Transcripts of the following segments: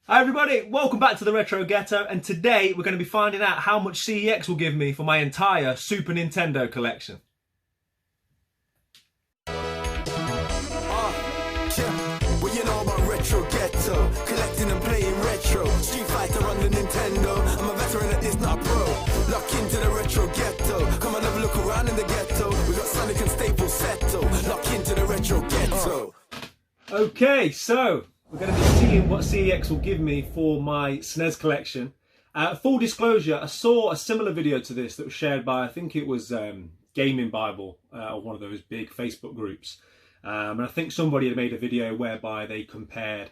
Hi everybody, welcome back to the Retro Ghetto, and today we're going to be finding out how much CEX will give me for my entire Super Nintendo collection. Well, you know about Retro Ghetto, collecting and playing retro. Street Fighter on the Nintendo, I'm a veteran at this, not a pro. Lock into the Retro Ghetto, come and have a look around in the ghetto. We got Sonic and Staples settle, lock into the Retro Ghetto. Okay, so we're going to be seeing what CEX will give me for my SNES collection. Full disclosure, I saw a similar video to this that was shared by, I think it was Gaming Bible, or one of those big Facebook groups. And I think somebody had made a video whereby they compared,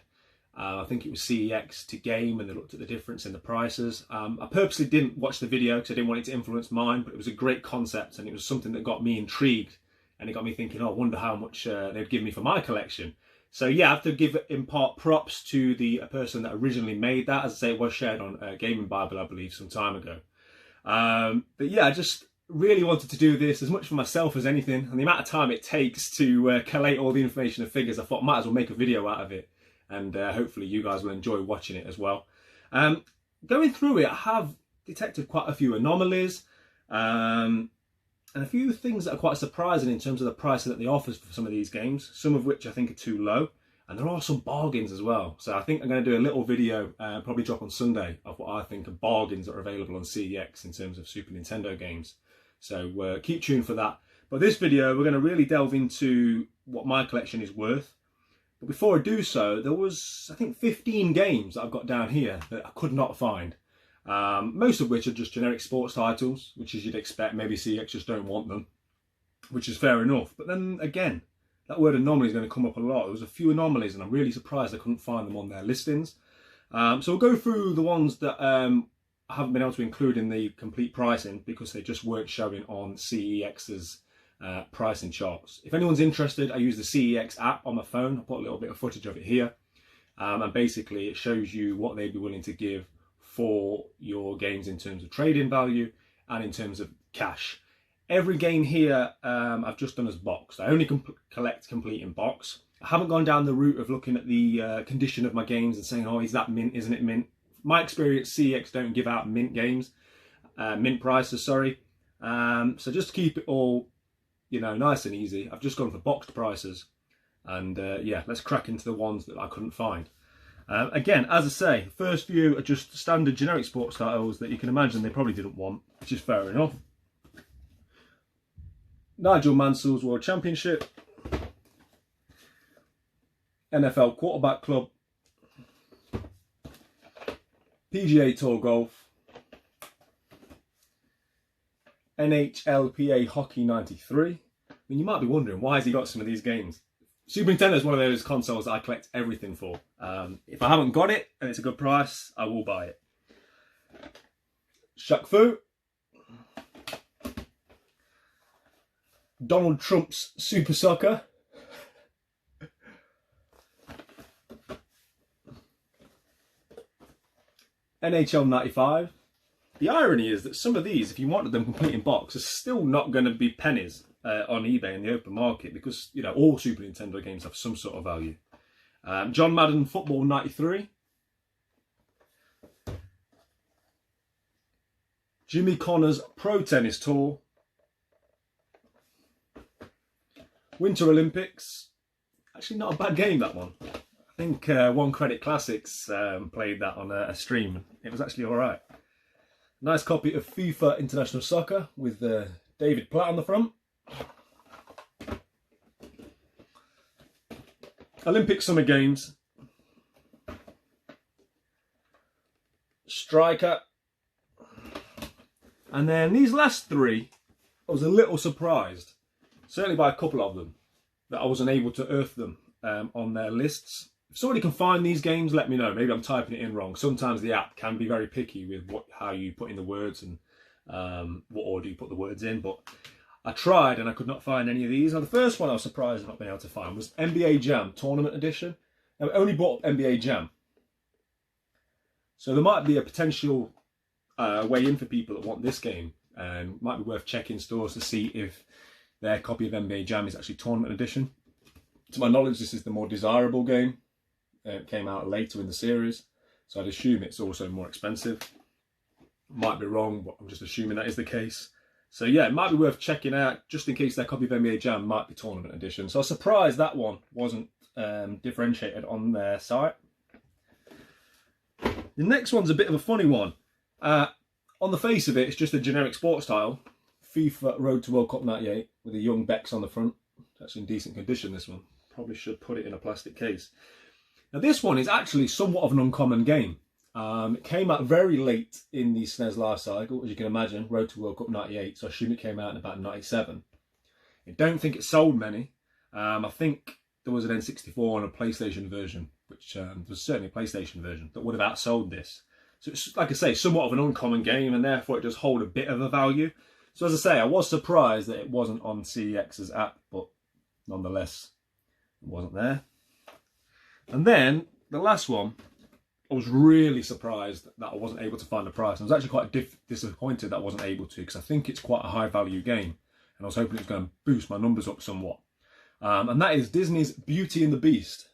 I think it was CEX to Game, and they looked at the difference in the prices. I purposely didn't watch the video because I didn't want it to influence mine, but it was a great concept and it was something that got me intrigued, and it got me thinking, oh, I wonder how much they'd give me for my collection. So yeah, I have to give in part props to the person that originally made that. As I say, it was shared on Gaming Bible, I believe, some time ago. But yeah, I just really wanted to do this as much for myself as anything, and the amount of time it takes to collate all the information and figures, I thought I might as well make a video out of it, and hopefully you guys will enjoy watching it as well. Going through it, I have detected quite a few anomalies, and a few things that are quite surprising in terms of the pricing that they offer for some of these games, some of which I think are too low, and there are some bargains as well. So I think I'm going to do a little video, probably drop on Sunday, of what I think are bargains that are available on CEX in terms of Super Nintendo games. So keep tuned for that. But this video, we're going to really delve into what my collection is worth. But before I do so, there was, I think, 15 games that I've got down here that I could not find. Most of which are just generic sports titles, which as you'd expect, maybe CEX just don't want them, which is fair enough. But then again, that word anomaly is going to come up a lot. There was a few anomalies and I'm really surprised I couldn't find them on their listings. So we'll go through the ones that I haven't been able to include in the complete pricing because they just weren't showing on CEX's pricing charts. If anyone's interested, I use the CEX app on my phone. I'll put a little bit of footage of it here. And basically it shows you what they'd be willing to give for your games in terms of trading value and in terms of cash. Every game here I've just done as boxed. I only collect complete in box. I haven't gone down the route of looking at the condition of my games and saying, oh, is that mint, isn't it mint? My experience, CEX don't give out mint games, mint prices, sorry. So just to keep it all, you know, nice and easy, I've just gone for boxed prices. And yeah, let's crack into the ones that I couldn't find. Again, as I say, first few are just standard generic sports titles that you can imagine they probably didn't want, which is fair enough. Nigel Mansell's World Championship, NFL Quarterback Club, PGA Tour Golf, NHLPA Hockey 93. I mean, you might be wondering, why has he got some of these games? Super Nintendo is one of those consoles that I collect everything for. If I haven't got it and it's a good price, I will buy it. Shaq Fu. Donald Trump's Super Soccer. NHL 95. The irony is that some of these, if you wanted them complete in box, are still not going to be pennies on eBay in the open market because, you know, all Super Nintendo games have some sort of value. John Madden Football 93. Jimmy Connors Pro Tennis Tour. Winter Olympics. Actually not a bad game, that one. I think One Credit Classics played that on a stream. It was actually alright. Nice copy of FIFA International Soccer with David Platt on the front. Olympic Summer Games. Striker. And then these last three, I was a little surprised, certainly by a couple of them, that I wasn't able to earth them on their lists. If somebody can find these games, let me know. Maybe I'm typing it in wrong. Sometimes the app can be very picky with how you put in the words and what order you put the words in, but I tried and I could not find any of these. Now, the first one I was surprised at not being able to find was NBA Jam Tournament Edition. Now, it only brought up NBA Jam. So there might be a potential way in for people that want this game. And might be worth checking stores to see if their copy of NBA Jam is actually Tournament Edition. To my knowledge, this is the more desirable game. It came out later in the series. So I'd assume it's also more expensive. Might be wrong, but I'm just assuming that is the case. So yeah, it might be worth checking out, just in case their copy of NBA Jam might be tournament edition. So I was surprised that one wasn't differentiated on their site. The next one's a bit of a funny one. On the face of it, it's just a generic sports tile. FIFA Road to World Cup 98 with a young Bex on the front. It's actually in decent condition, this one. Probably should put it in a plastic case. Now this one is actually somewhat of an uncommon game. It came out very late in the SNES life cycle, as you can imagine, Road to World Cup 98, so I assume it came out in about 97. I don't think it sold many. I think there was an N64 and a PlayStation version, which there was certainly a PlayStation version that would have outsold this. So it's, like I say, somewhat of an uncommon game, and therefore it does hold a bit of a value. So as I say, I was surprised that it wasn't on CEX's app, but nonetheless, it wasn't there. And then the last one, I was really surprised that I wasn't able to find a price. I was actually quite disappointed that I wasn't able to, because I think it's quite a high value game, and I was hoping it was going to boost my numbers up somewhat. And that is Disney's Beauty and the Beast.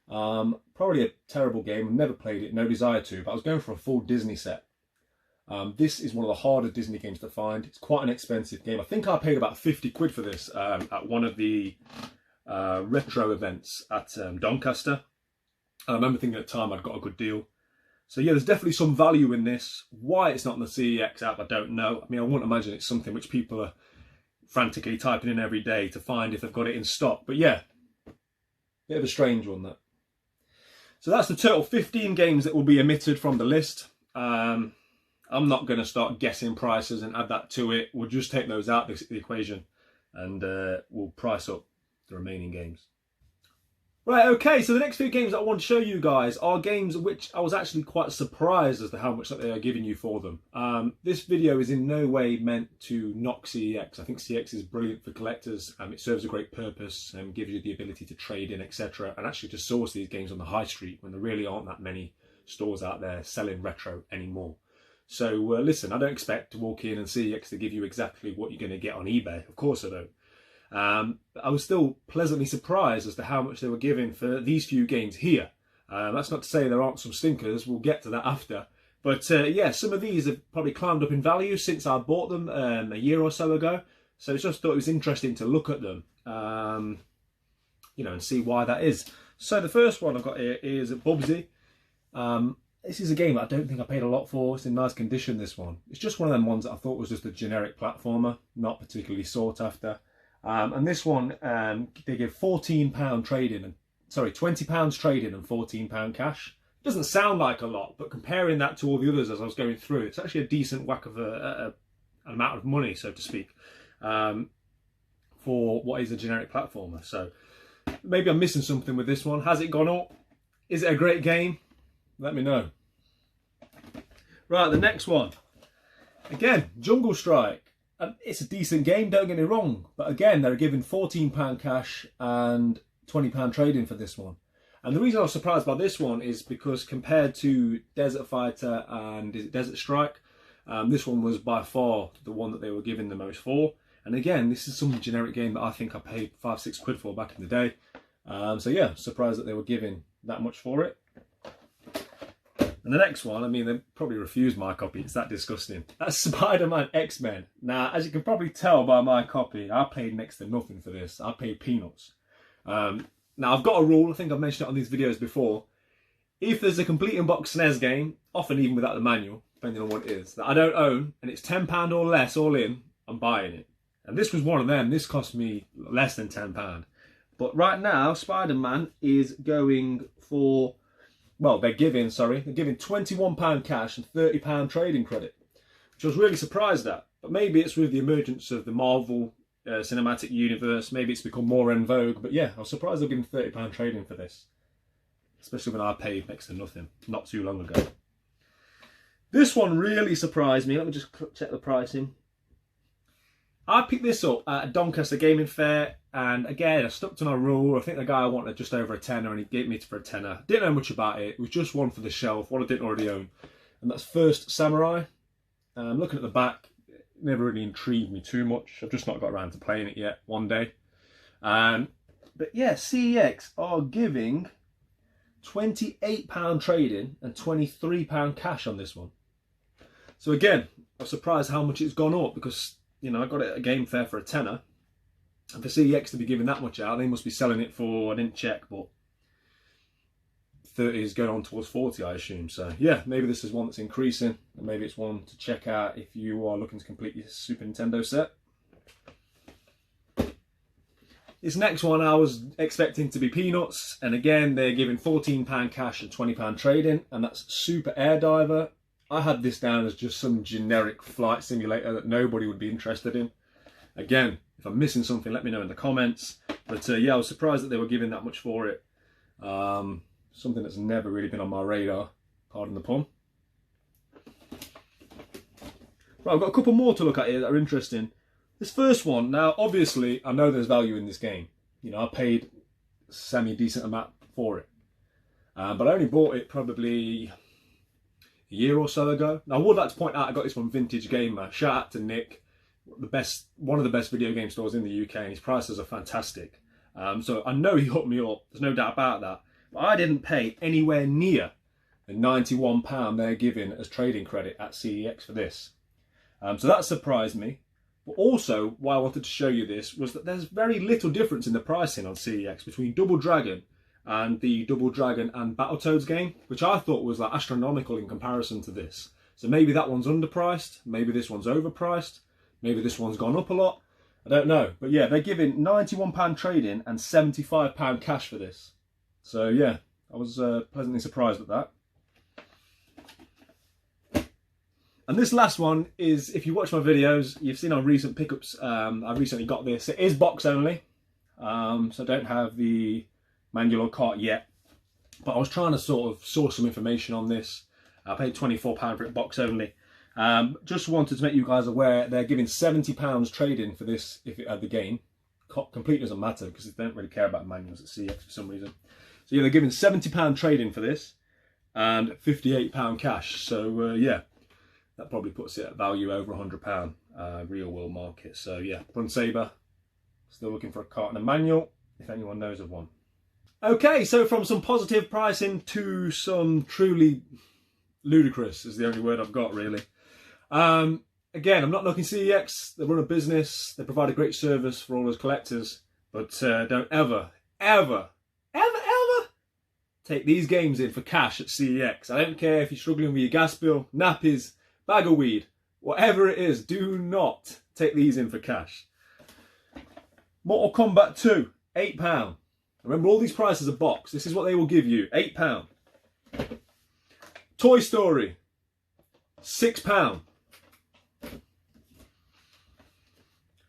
Probably a terrible game. I've never played it, no desire to, but I was going for a full Disney set. This is one of the harder Disney games to find. It's quite an expensive game. I think I paid about 50 quid for this at one of the retro events at Doncaster. I remember thinking at the time I'd got a good deal. So yeah, there's definitely some value in this. Why it's not on the CEX app, I don't know. I mean, I wouldn't imagine it's something which people are frantically typing in every day to find if they've got it in stock. But yeah, bit of a strange one, that. So that's the total 15 games that will be omitted from the list. I'm not going to start guessing prices and add that to it. We'll just take those out of the equation, and we'll price up the remaining games. Right, okay, so the next few games that I want to show you guys are games which I was actually quite surprised as to how much that they are giving you for them. This video is in no way meant to knock CEX. I think CEX is brilliant for collectors. It serves a great purpose and gives you the ability to trade in, etc. and actually to source these games on the high street when there really aren't that many stores out there selling retro anymore. So listen, I don't expect to walk in and CEX to give you exactly what you're going to get on eBay. Of course I don't. I was still pleasantly surprised as to how much they were giving for these few games here. That's not to say there aren't some stinkers, we'll get to that after. But yeah, some of these have probably climbed up in value since I bought them a year or so ago. So I just thought it was interesting to look at them, you know, and see why that is. So the first one I've got here is Bubsy. This is a game that I don't think I paid a lot for. It's in nice condition, this one. It's just one of them ones that I thought was just a generic platformer, not particularly sought after. And this one, they give £14 trade-in, and sorry, £20 trade-in and £14 cash. It doesn't sound like a lot, but comparing that to all the others as I was going through, it's actually a decent whack of an amount of money, so to speak, for what is a generic platformer. So maybe I'm missing something with this one. Has it gone up? Is it a great game? Let me know. Right, the next one. Again, Jungle Strike. And it's a decent game, don't get me wrong. But again, they're giving £14 cash and £20 trade-in for this one. And the reason I was surprised by this one is because compared to Desert Fighter and Desert Strike, this one was by far the one that they were giving the most for. And again, this is some generic game that I think I paid 5-6 quid for back in the day. So yeah, surprised that they were giving that much for it. And the next one, I mean, they probably refused my copy. It's that disgusting. That's Spider-Man X-Men. Now, as you can probably tell by my copy, I paid next to nothing for this. I paid peanuts. Now, I've got a rule. I think I've mentioned it on these videos before. If there's a complete in-box SNES game, often even without the manual, depending on what it is, that I don't own, and it's £10 or less all in, I'm buying it. And this was one of them. This cost me less than £10. But right now, Spider-Man is going for... Well, they're giving £21 cash and £30 trading credit, which I was really surprised at. But maybe it's with the emergence of the Marvel cinematic universe. Maybe it's become more en vogue. But yeah, I was surprised they're giving £30 trading for this, especially when I paid next to nothing not too long ago. This one really surprised me. Let me just check the pricing. I picked this up at a Doncaster Gaming Fair, and again, I stuck to my rule. I think the guy wanted just over a tenner, and he gave me it for a tenner. Didn't know much about it. It was just one for the shelf, one I didn't already own. And that's First Samurai. Looking at the back, it never really intrigued me too much. I've just not got around to playing it yet, one day. But yeah, CEX are giving £28 trading and £23 cash on this one. So again, I was surprised how much it's gone up, because, you know, I got it at a game fair for a tenner. And for CEX to be giving that much out, they must be selling it for, I didn't check, but 30 is going on towards 40, I assume. So yeah, maybe this is one that's increasing, and maybe it's one to check out if you are looking to complete your Super Nintendo set. This next one I was expecting to be peanuts, and again they're giving £14 cash and £20 trading, and that's Super Air Diver. I had this down as just some generic flight simulator that nobody would be interested in. Again, if I'm missing something, let me know in the comments. But yeah, I was surprised that they were giving that much for it. Something that's never really been on my radar, pardon the pun. Right, I've got a couple more to look at here that are interesting. This first one, now obviously I know there's value in this game. You know, I paid a semi-decent amount for it. But I only bought it probably a year or so ago. Now I would like to point out I got this from Vintage Gamer. Shout out to Nick, one of the best video game stores in the UK, and his prices are fantastic. So I know he hooked me up, there's no doubt about that. But I didn't pay anywhere near the £91 they're giving as trading credit at CEX for this. So that surprised me. But also, why I wanted to show you this was that there's very little difference in the pricing on CEX between Double Dragon and the Double Dragon and Battletoads game, which I thought was like astronomical in comparison to this. So maybe that one's underpriced, maybe this one's overpriced, maybe this one's gone up a lot. I don't know. But yeah, they're giving £91 trading and £75 cash for this. So yeah, I was pleasantly surprised at that. And this last one is, if you watch my videos, you've seen on recent pickups, I recently got this. It is box only, so I don't have the manual or cart yet. But I was trying to sort of source some information on this. I paid £24 for it box only. Just wanted to make you guys aware they're giving £70 trading for this if it had the game. Complete doesn't matter because they don't really care about manuals at CEX for some reason. So yeah, they're giving £70 trading for this and £58 cash. So yeah. That probably puts it at value over £100 real world market. So yeah, Run Saber, still looking for a cart and a manual, if anyone knows of one. Okay, so from some positive pricing to some truly ludicrous is the only word I've got really. Again, I'm not knocking CEX, they run a business, they provide a great service for all those collectors, but don't ever take these games in for cash at CEX. I don't care if you're struggling with your gas bill, nappies, bag of weed, whatever it is, do not take these in for cash. Mortal Kombat 2, £8. Remember, all these prices are box. This is what they will give you, £8. Toy Story, £6.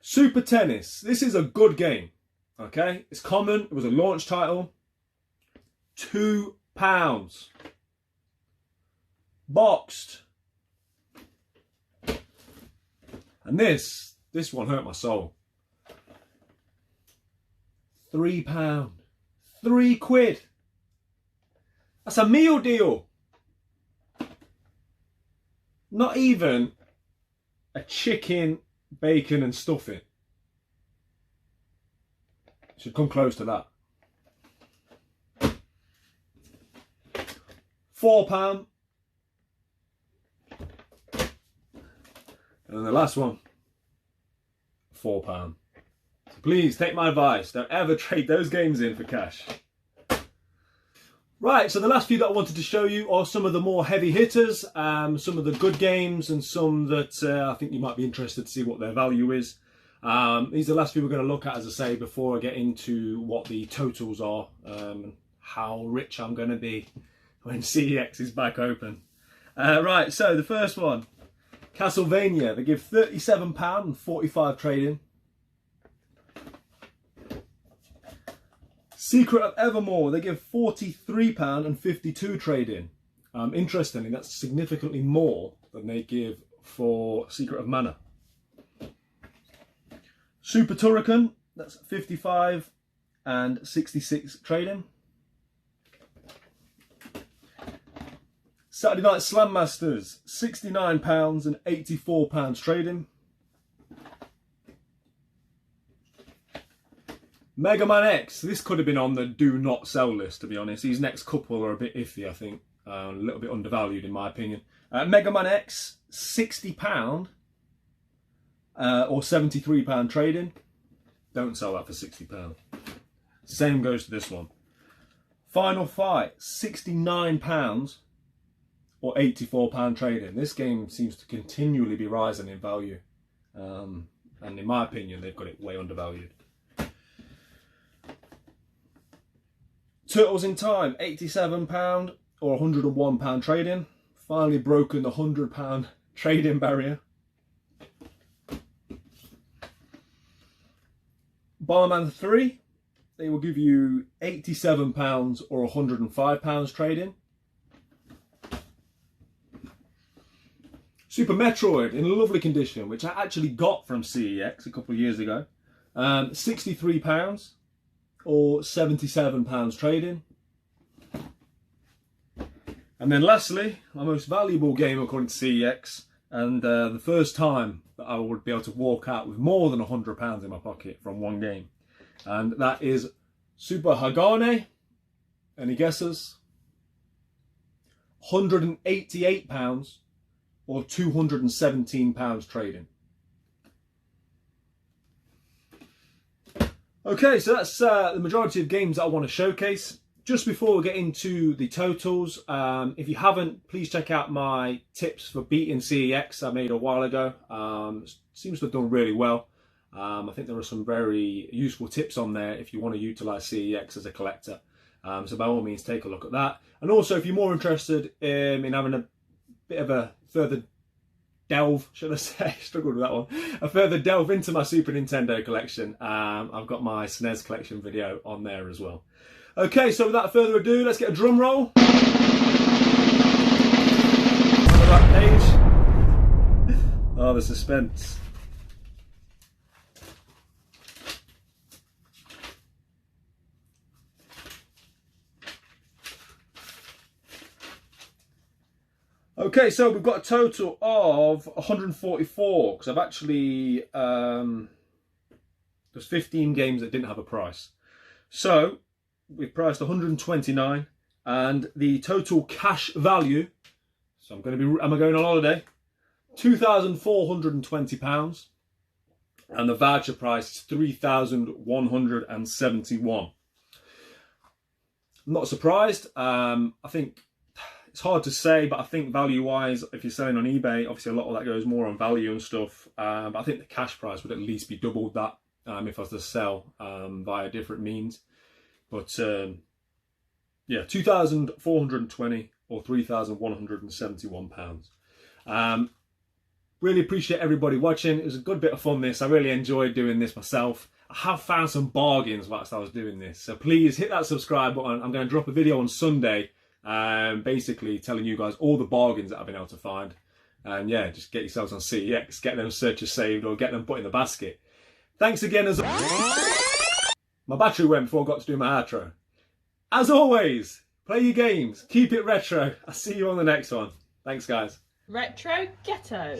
Super Tennis, this is a good game, okay? It's common, it was a launch title, £2. Boxed. And this one hurt my soul. £3. £3. That's a meal deal. Not even a chicken, bacon and stuffing. Should come close to that. £4. And then the last one, £4. So please take my advice, don't ever trade those games in for cash. Right, so the last few that I wanted to show you are some of the more heavy hitters, some of the good games and some that I think you might be interested to see what their value is. These are the last few we're going to look at, as I say, before I get into what the totals are, and how rich I'm going to be when CEX is back open. Right, so the first one. Castlevania, they give £37 and 45 trading. Secret of Evermore, they give £43 and 52 trading. Interestingly, that's significantly more than they give for Secret of Mana. Super Turrican, that's 55 and 66 trading. Saturday Night Slam Masters, £69 and 84 trading. Mega Man X. This could have been on the do not sell list, to be honest. These next couple are a bit iffy, I think. A little bit undervalued, in my opinion. Mega Man X, £60 or £73 trading. Don't sell that for £60. Same goes to this one. Final Fight, £69 or £84 trading. This game seems to continually be rising in value. And in my opinion, they've got it way undervalued. Turtles in Time, £87 or £101 trading. Finally broken the £100 trading barrier. Bomberman 3, they will give you £87 or £105 trading. Super Metroid in lovely condition, which I actually got from CEX a couple of years ago. £63 or £77 trading. And then lastly, my most valuable game according to CEX, and the first time that I would be able to walk out with more than £100 in my pocket from one game. And that is Super Hagane. Any guesses? £188 or £217 trading. Okay, so that's the majority of games that I want to showcase. Just before we get into the totals, if you haven't, please check out my tips for beating CEX I made a while ago. Seems to have done really well. I think there are some very useful tips on there if you want to utilise CEX as a collector. So by all means, take a look at that. And also, if you're more interested in having a bit of a further delve, should I say, struggled with that one, a further delve into my Super Nintendo collection, I've got my SNES collection video on there as well. Okay, so without further ado, let's get a drum roll. On that page. Oh, the suspense. Okay, so we've got a total of 144, because I've actually, there's 15 games that didn't have a price. So, we've priced 129, and the total cash value, so am I going on holiday? £2,420, and the voucher price is £3,171. I'm not surprised. I think it's hard to say, but I think value-wise, if you're selling on eBay, obviously a lot of that goes more on value and stuff. But I think the cash price would at least be doubled that if I was to sell via different means. But yeah, 2,420 or £3,171. Really appreciate everybody watching. It was a good bit of fun this. I really enjoyed doing this myself. I have found some bargains whilst I was doing this. So please hit that subscribe button. I'm going to drop a video on Sunday basically telling you guys all the bargains that I've been able to find. And yeah, just get yourselves on CEX, get them searches saved or get them put in the basket. Thanks again as my battery went before I got to do my outro. As always, play your games, keep it retro. I'll see you on the next one. Thanks guys. Retro Ghetto.